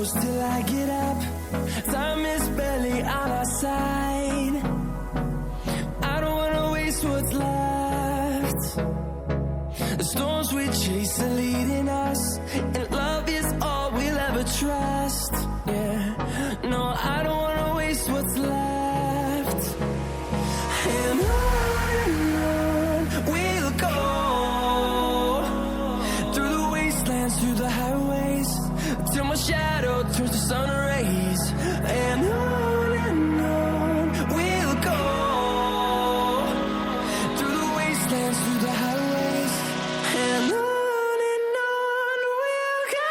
close till I get up. Time is barely on our side. I don't wanna waste what's left. The storms we chase are leading us, and love is all we'll ever trust. Yeah, no, I don't wanna waste what's left. And on we'll go, through the wastelands, through the highways, till my shadow turns to sun rays. And on we'll go, through the wastelands, through the highways, and on we'll go.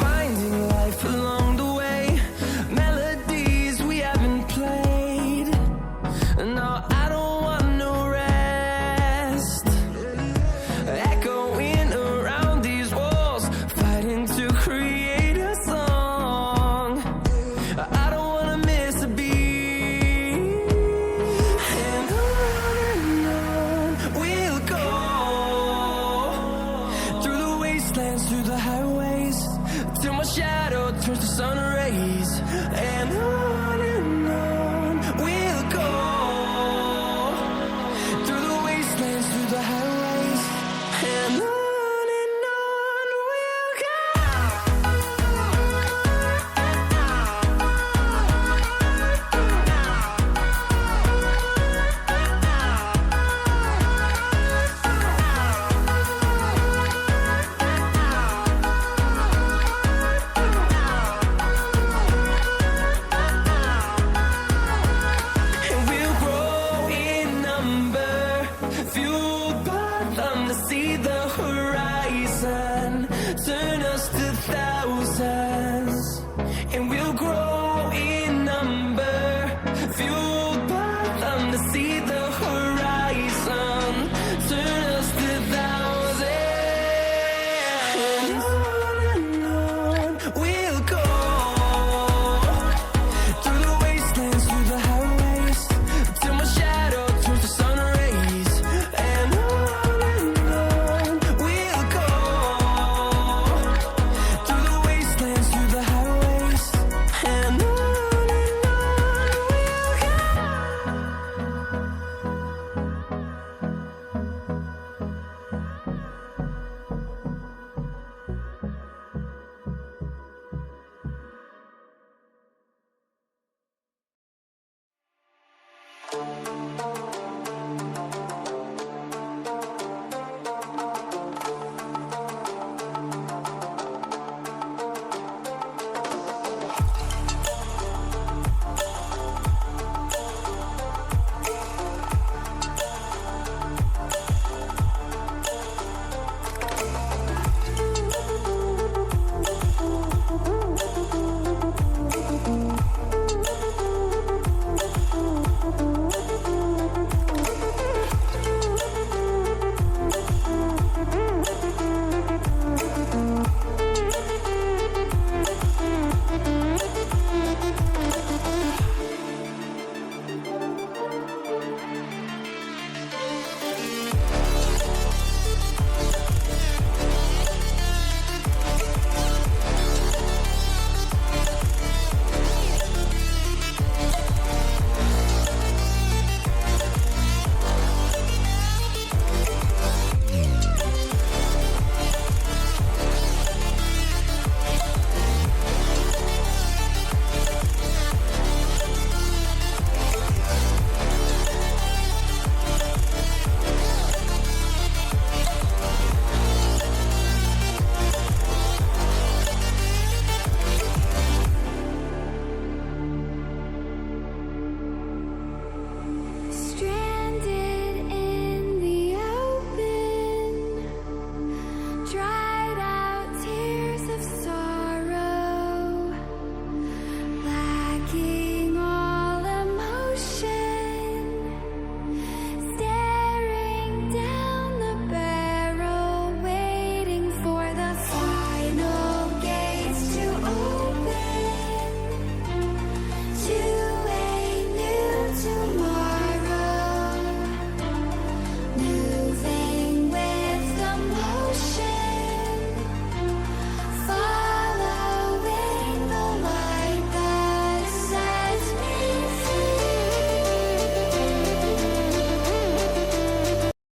Finding life along the way, melodies we haven't played. No,